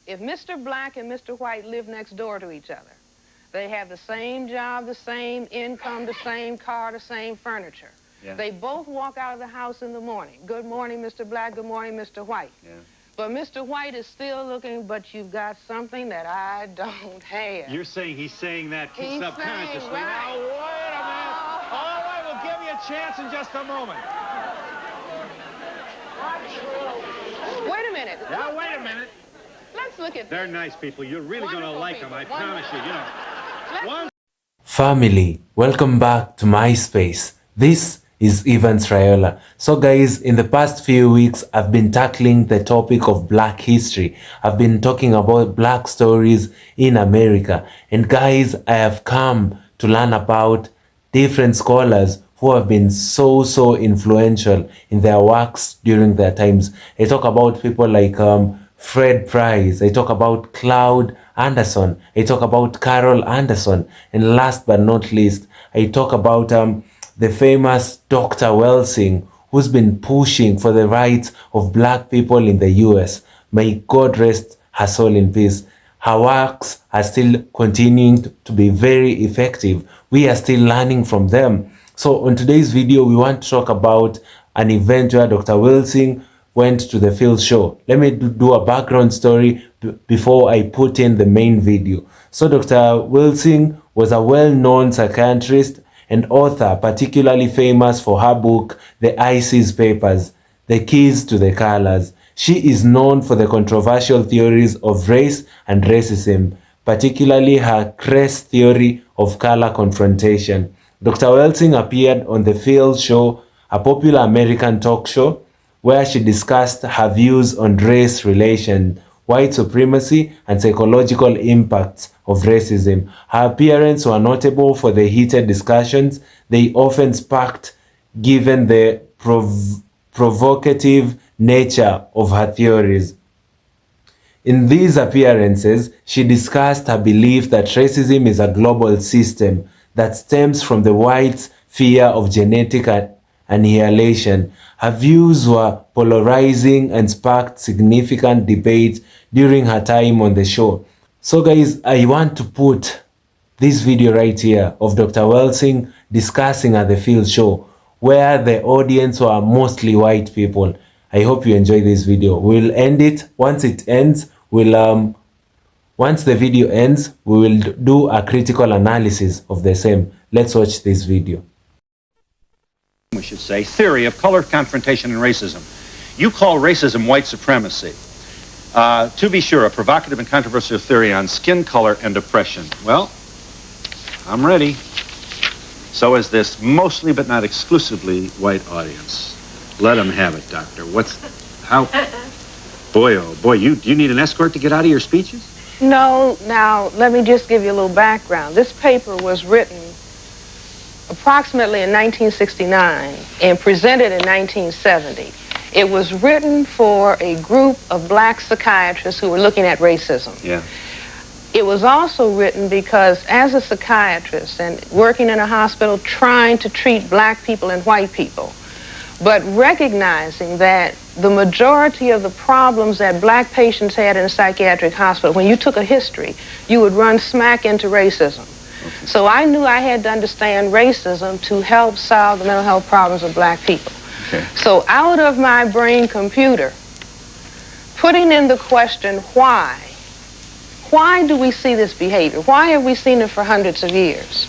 If Mr. Black and Mr. White live next door to each other, they have the same job, the same income, the same car, the same furniture. Yeah. They both walk out of the house in the morning. Good morning, Mr. Black. Good morning, Mr. White. Yeah. But Mr. White is still looking, but you've got something that I don't have. You're saying he's saying that subconsciously. Saying, right. Now, wait a minute. All right, we'll give you a chance in just a moment. Wait a minute. Now, wait a minute. Let's look at They're nice people. You're really going to like them, I promise you. You know. Family, welcome back to my space. This is Evans Rayola. So guys, in the past few weeks, I've been tackling the topic of Black history. I've been talking about Black stories in America. And guys, I have come to learn about different scholars who have been so influential in their works during their times. I talk about people like Fred Price. I talk about Cloud Anderson. I talk about Carol Anderson. And last but not least, I talk about the famous Dr. Welsing, who's been pushing for the rights of Black people in the US. May God rest her soul in peace. Her works are still continuing to be very effective. We are still learning from them. So on today's video, we want to talk about an event where Dr. Welsing went to the field show. Let me do a background story before I put in the main video. So Dr. Welsing was a well-known psychiatrist and author, particularly famous for her book, The ISIS Papers, The Keys to the Colors. She is known for the controversial theories of race and racism, particularly her Crest theory of color confrontation. Dr. Welsing appeared on The Field Show, a popular American talk show, where she discussed her views on race relations, white supremacy, and psychological impacts of racism. Her appearances were notable for the heated discussions they often sparked, given the provocative nature of her theories. In these appearances, she discussed her belief that racism is a global system that stems from the whites' fear of genetic annihilation. Her views were polarizing and sparked significant debate during her time on the show. So guys, I want to put this video right here of Dr. Welsing discussing at the field show, where the audience were mostly white people. I hope you enjoy this video. We'll end it. Once it ends, once the video ends, we will do a critical analysis of the same. Let's watch this video. We should say, theory of colored confrontation and racism. You call racism white supremacy. To be sure, a provocative and controversial theory on skin color and oppression. Well, I'm ready. So is this mostly but not exclusively white audience. Let them have it, Doctor. Boy, oh boy, you need an escort to get out of your speeches? No, now, let me just give you a little background. This paper was written approximately in 1969 and presented in 1970. It was written for a group of Black psychiatrists who were looking at racism. Yeah. It was also written because as a psychiatrist and working in a hospital trying to treat Black people and white people, but recognizing that the majority of the problems that Black patients had in a psychiatric hospital, when you took a history, you would run smack into racism. Okay. So I knew I had to understand racism to help solve the mental health problems of Black people. Okay. So out of my brain computer, putting in the question, why do we see this behavior? Why have we seen it for hundreds of years?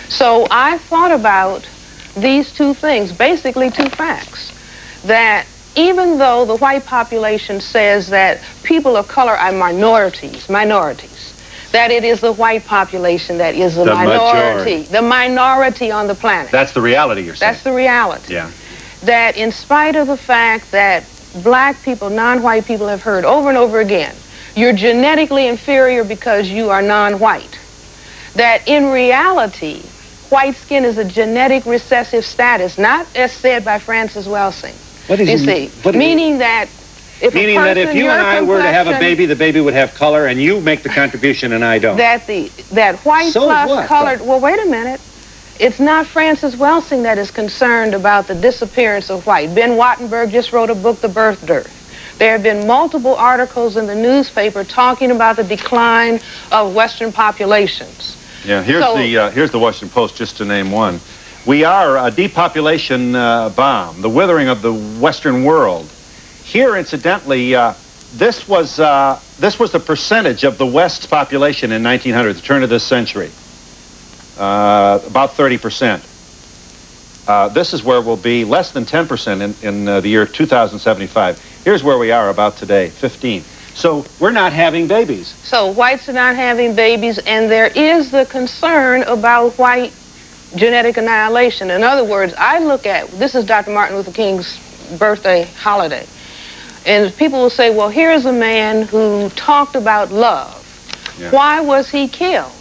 So I thought about these two things, basically two facts, that even though the white population says that people of color are minorities, that it is the white population that is the minority on the planet. That's the reality you're saying. That's the reality. Yeah. That in spite of the fact that Black people, non-white people have heard over and over again, you're genetically inferior because you are non-white. That in reality, white skin is a genetic recessive status, not as said by Francis Welsing. What is meaning that if you and I were to have a baby, the baby would have color, and you make the contribution and I don't. That white plus colored. Well, wait a minute. It's not Francis Welsing that is concerned about the disappearance of white. Ben Wattenberg just wrote a book, The Birth Dearth. There have been multiple articles in the newspaper talking about the decline of Western populations. Yeah, here's the Washington Post, just to name one. We are a depopulation bomb, the withering of the Western world. Here, incidentally, this was the percentage of the West's population in 1900, the turn of this century, about 30%. This is where we'll be, less than 10% in the year 2075. Here's where we are about today, 15. So we're not having babies. So whites are not having babies, and there is the concern about white genetic annihilation. In other words, I look at, this is Dr. Martin Luther King's birthday holiday, and people will say, well, here's a man who talked about love. Yeah. Why was he killed?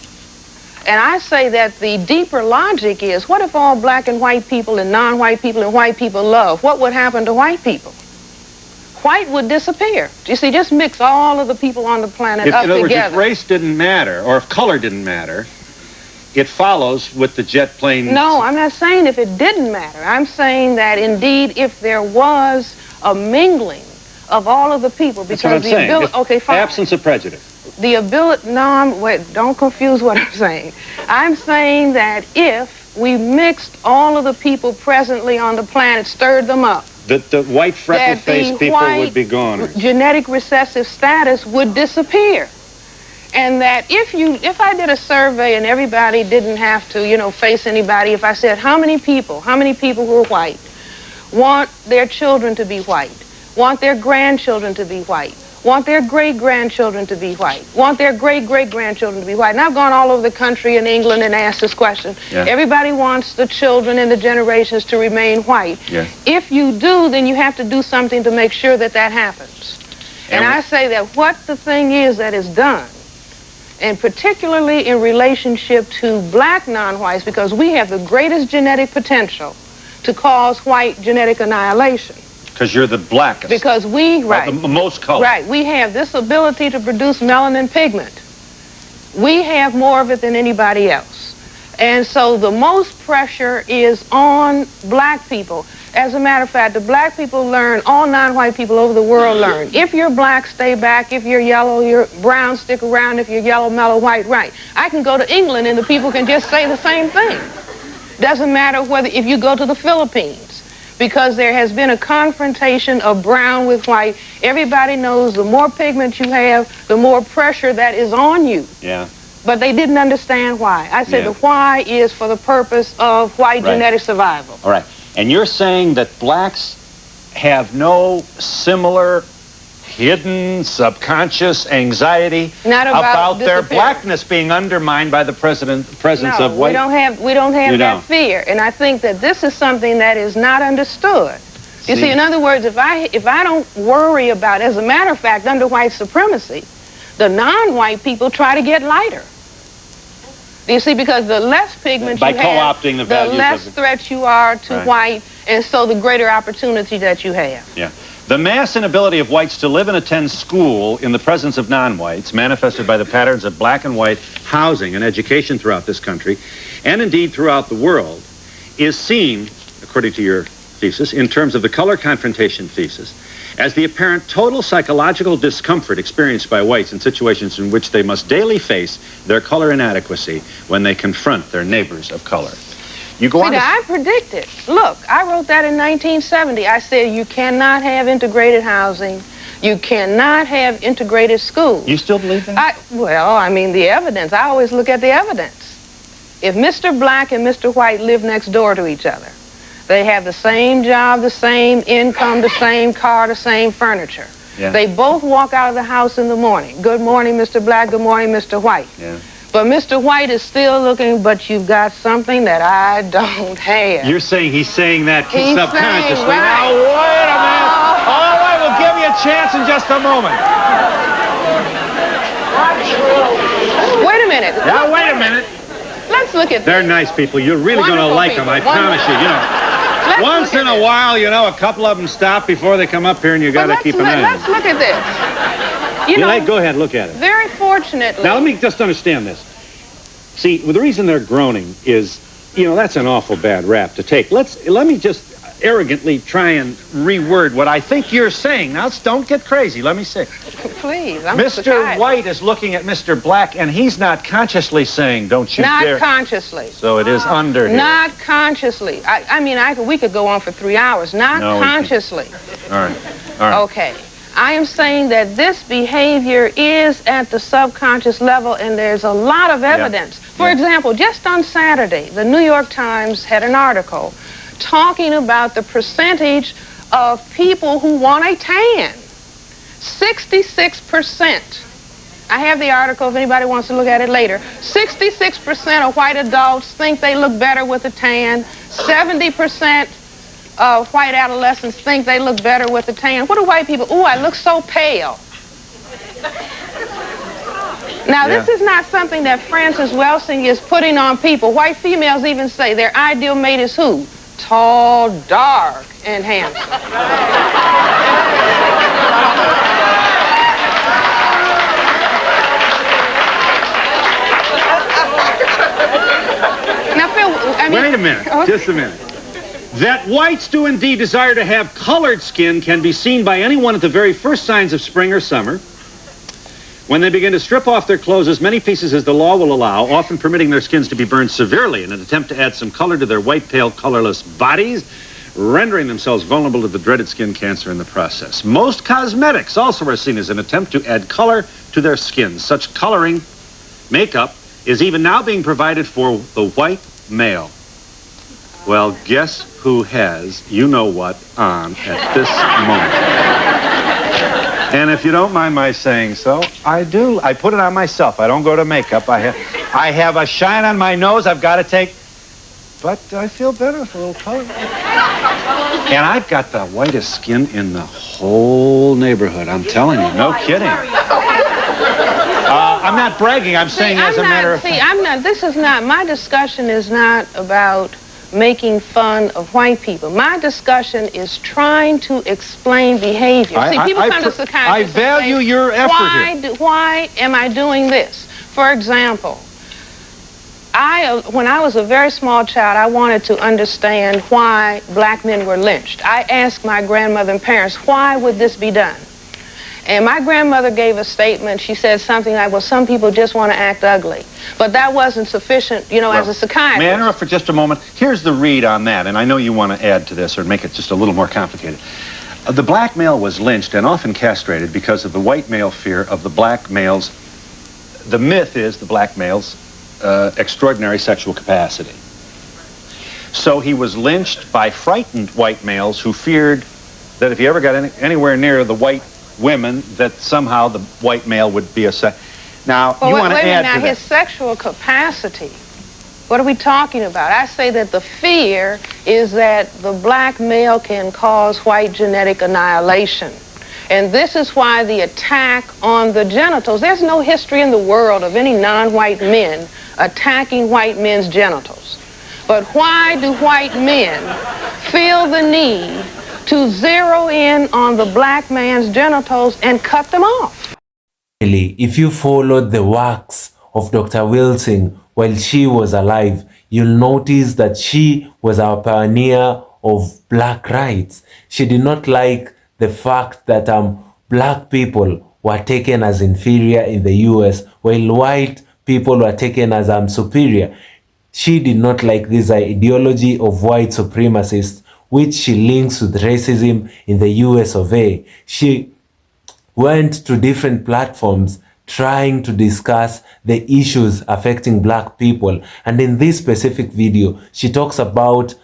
And I say that the deeper logic is, what if all black and white people and non-white people and white people love? What would happen to white people? White would disappear. You see, just mix all of the people on the planet up together. In other words, if race didn't matter, or if color didn't matter, it follows with the jet plane. No, I'm not saying if it didn't matter. I'm saying that indeed if there was a mingling of all of the people, because that's what I'm saying. Okay, fine. Absence of prejudice. The ability, no, wait, don't confuse what I'm saying. I'm saying that if we mixed all of the people presently on the planet, stirred them up, the white freckle-faced people would be gone. Genetic recessive status would disappear. And that if I did a survey and everybody didn't have to, face anybody, if I said how many people who are white want their children to be white, want their grandchildren to be white, want their great-grandchildren to be white, want their great-great-grandchildren to be white. And I've gone all over the country in England and asked this question. Yeah. Everybody wants the children and the generations to remain white. Yeah. If you do, then you have to do something to make sure that that happens. And I say that what the thing is that is done, and particularly in relationship to black non-whites, because we have the greatest genetic potential to cause white genetic annihilation. Because you're the blackest. Because we, right. The most color. Right. We have this ability to produce melanin pigment. We have more of it than anybody else. And so the most pressure is on black people. As a matter of fact, the black people learn, all non-white people over the world learn. If you're black, stay back. If you're yellow, you're brown, stick around. If you're yellow, mellow, white, right. I can go to England and the people can just say the same thing. Doesn't matter whether, if you go to the Philippines, because there has been a confrontation of brown with white. Everybody knows the more pigment you have, the more pressure that is on you. Yeah. But they didn't understand why. I said the why is for the purpose of white genetic survival. All right. And you're saying that blacks have no similar hidden subconscious anxiety about their blackness being undermined by the presence of white? We don't have that fear. And I think that this is something that is not understood. You see, in other words, if I don't worry about, as a matter of fact, under white supremacy, the non-white people try to get lighter. You see, because the less pigment you have, co-opting the less threat you are to white, and so the greater opportunity that you have. Yeah. The mass inability of whites to live and attend school in the presence of non-whites, manifested by the patterns of black and white housing and education throughout this country, and indeed throughout the world, is seen, according to your thesis, in terms of the color confrontation thesis, as the apparent total psychological discomfort experienced by whites in situations in which they must daily face their color inadequacy when they confront their neighbors of color. You go on to... I predicted. Look, I wrote that in 1970. I said you cannot have integrated housing. You cannot have integrated schools. You still believe that? Well, I mean, the evidence. I always look at the evidence. If Mr. Black and Mr. White live next door to each other, they have the same job, the same income, the same car, the same furniture. Yeah. They both walk out of the house in the morning. Good morning, Mr. Black. Good morning, Mr. White. Yeah. But Mr. White is still looking, but you've got something that I don't have. You're saying he's saying that subconsciously. Now, wait a minute. All right, we'll give you a chance in just a moment. Wait a minute. Now, wait a minute. Let's look at this. They're nice people. You're really going to like them, I promise you. Once in a while, a couple of them stop before they come up here, and you got to keep an eye on them. Let's look at this. Go ahead, look at it. Very fortunately. Now, let me just understand this. See, the reason they're groaning is, that's an awful bad rap to take. Let me just, arrogantly try and reword what I think you're saying. Now, don't get crazy. Let me say. Please, I'm Mr. White is looking at Mr. Black, and he's not consciously saying, don't you dare. Not consciously. So it is under here. Not consciously. I mean, we could go on for 3 hours. Not consciously. All right. All right. Okay. I am saying that this behavior is at the subconscious level, and there's a lot of evidence. For example, just on Saturday, the New York Times had an article talking about the percentage of people who want a tan. 66%. I have the article if anybody wants to look at it later. 66% of white adults think they look better with a tan. 70% of white adolescents think they look better with a tan. What do white people? Ooh, I look so pale. Now, this is not something that Frances Welsing is putting on people. White females even say their ideal mate is who? Tall, dark, and handsome. Now, Phil, I mean... Wait a minute. Okay. Just a minute. That whites do indeed desire to have colored skin can be seen by anyone at the very first signs of spring or summer, when they begin to strip off their clothes as many pieces as the law will allow, often permitting their skins to be burned severely in an attempt to add some color to their white, pale, colorless bodies, rendering themselves vulnerable to the dreaded skin cancer in the process. Most cosmetics also are seen as an attempt to add color to their skins. Such coloring makeup is even now being provided for the white male. Well, guess who has you-know-what on at this moment? And if you don't mind my saying so, I do. I put it on myself. I don't go to makeup. I have a shine on my nose I've got to take. But I feel better with a little color. And I've got the whitest skin in the whole neighborhood. I'm telling you, no kidding. I'm not bragging. I'm saying as a matter of fact. This is not, my discussion is not about making fun of white people. My discussion is trying to explain behavior. See, people come to psychiatrists. I value your effort here. Why am I doing this? For example, when I was a very small child, I wanted to understand why black men were lynched. I asked my grandmother and parents, why would this be done? And my grandmother gave a statement. She said something like, well, some people just want to act ugly. But that wasn't sufficient, you know, as a psychiatrist. May I interrupt for just a moment? Here's the read on that, and I know you want to add to this or make it just a little more complicated. The black male was lynched and often castrated because of the white male fear of the black male's, the myth is the black male's extraordinary sexual capacity. So he was lynched by frightened white males who feared that if he ever got anywhere near the white women, that somehow the white male would be a Now, you want to add to that. His sexual capacity, what are we talking about? I say that the fear is that the black male can cause white genetic annihilation. And this is why the attack on the genitals, there's no history in the world of any non-white men attacking white men's genitals. But why do white men feel the need to zero in on the black man's genitals and cut them off? If you followed the works of Dr. Wilson while she was alive, you'll notice that she was our pioneer of black rights. She did not like the fact that black people were taken as inferior in the US while white people were taken as superior. She did not like this ideology of white supremacists, which she links with racism in the US of A. She went to different platforms trying to discuss the issues affecting black people. And in this specific video, she talks about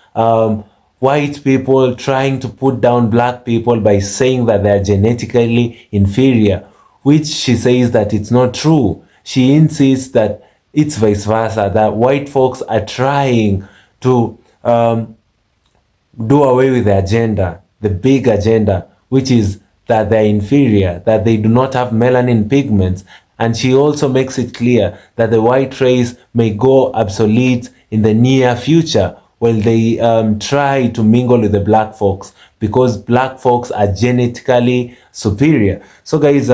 white people trying to put down black people by saying that they are genetically inferior, which she says that it's not true. She insists that it's vice versa, that white folks are trying to do away with the agenda, the big agenda, which is that they're inferior, that they do not have melanin pigments. And she also makes it clear that the white race may go obsolete in the near future while they try to mingle with the black folks, because black folks are genetically superior. So guys,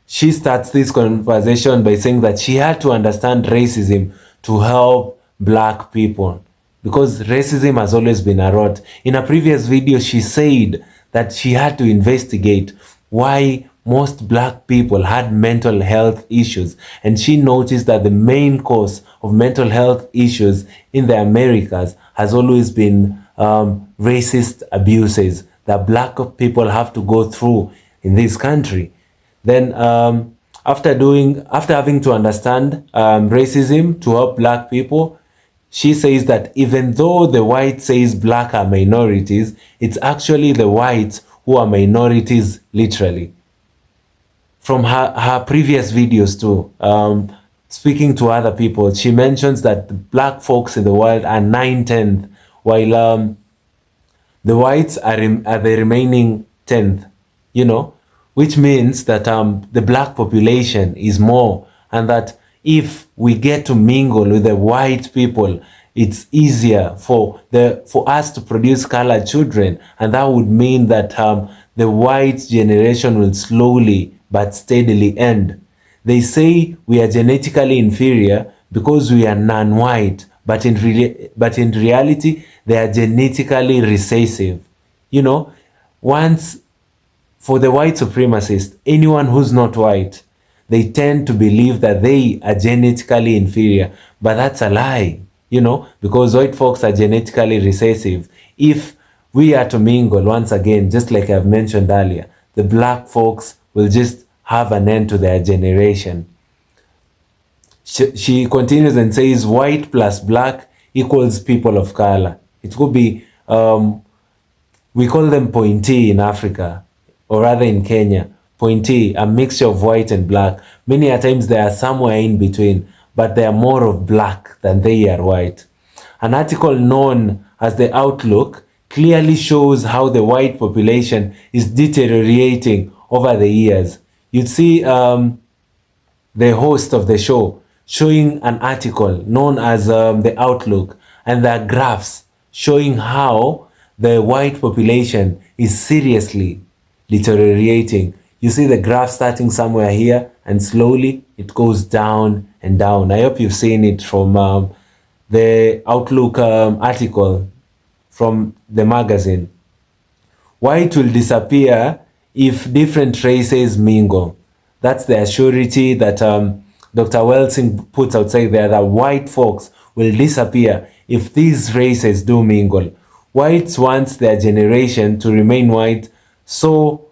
she starts this conversation by saying that she had to understand racism to help black people. because racism has always been a rot. In a previous video, she said that she had to investigate why most black people had mental health issues, and she noticed that the main cause of mental health issues in the Americas has always been racist abuses that black people have to go through in this country. Then after having to understand racism to help black people, she says that even though the white says black are minorities, it's actually the whites who are minorities literally. From her previous videos too, speaking to other people, she mentions that the black folks in the world are 9/10, while the whites are the remaining 10th, which means that the black population is more, and that if we get to mingle with the white people, it's easier for us to produce colored children, and that would mean that the white generation will slowly but steadily end. They say we are genetically inferior because we are non-white, but in reality, they are genetically recessive. Once for the white supremacists, anyone who's not white, they tend to believe that they are genetically inferior, but that's a lie, because white folks are genetically recessive. If we are to mingle, once again, just like I've mentioned earlier, the black folks will just have an end to their generation. She continues and says white plus black equals people of color. It could be, we call them pointee in Africa, or rather in Kenya. Pointee, a mixture of white and black. Many a times they are somewhere in between, but they are more of black than they are white. An article known as The Outlook clearly shows how the white population is deteriorating over the years. You'd see the host of the show showing an article known as The Outlook, and there are graphs showing how the white population is seriously deteriorating. You see the graph starting somewhere here, and slowly it goes down and down. I hope you've seen it from the Outlook article from the magazine. White will disappear if different races mingle. That's the surety that Dr. Welsing puts outside there, that white folks will disappear if these races do mingle. Whites want their generation to remain white, so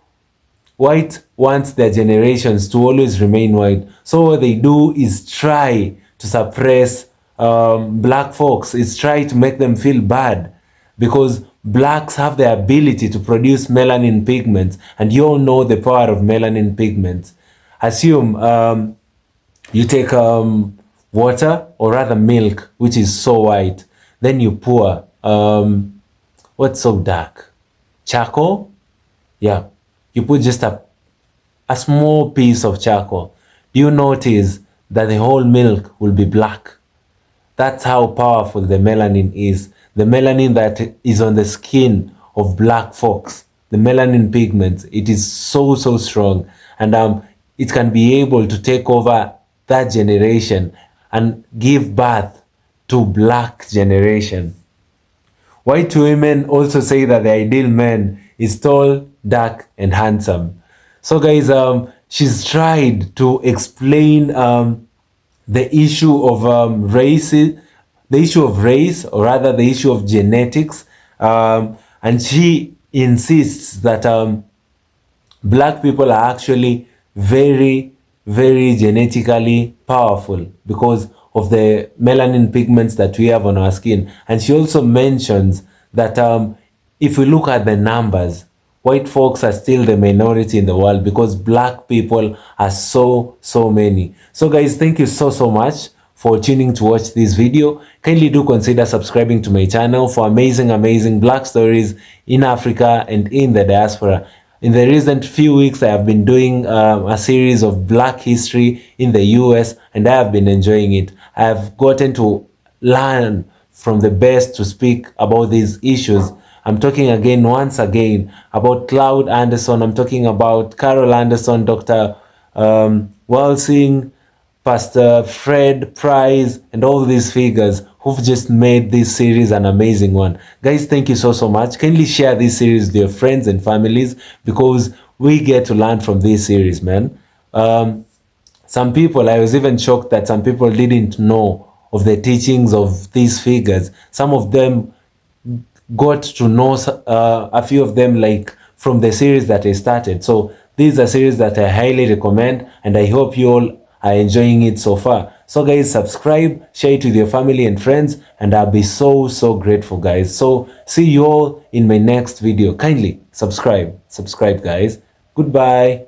white wants their generations to always remain white. So what they do is try to suppress black folks, is try to make them feel bad, because blacks have the ability to produce melanin pigments, and you all know the power of melanin pigments. Assume you take water, or rather milk, which is so white, then you pour what's so dark? Charcoal? Yeah. You put just a small piece of charcoal. Do you notice that the whole milk will be black? That's how powerful the melanin is. The melanin that is on the skin of black folks, the melanin pigment, it is so strong, and it can be able to take over that generation and give birth to black generation. White women also say that the ideal man is tall, dark, and handsome. So guys, she's tried to explain the issue of race, or rather the issue of genetics, and she insists that black people are actually very genetically powerful because of the melanin pigments that we have on our skin. And she also mentions that if we look at the numbers, white folks are still the minority in the world because black people are so many. So guys, thank you so much for tuning to watch this video. Kindly do consider subscribing to my channel for amazing black stories in Africa and in the diaspora. In the recent few weeks, I have been doing a series of black history in the US, and I have been enjoying it. I have gotten to learn from the best to speak about these issues. I'm talking once again about Cloud Anderson. I'm talking about Carol Anderson, Dr. Welsing, Pastor Fred Price, and all these figures who've just made this series an amazing one. Guys, thank you so much. Kindly share this series with your friends and families, because we get to learn from this series, man. Some people, I was even shocked that some people didn't know of the teachings of these figures. Some of them got to know a few of them, like from the series that I started. So these are series that I highly recommend, and I hope you all are enjoying it so far. So guys, subscribe, share it with your family and friends, and I'll be so grateful, guys. So see you all in my next video. Kindly subscribe guys. Goodbye.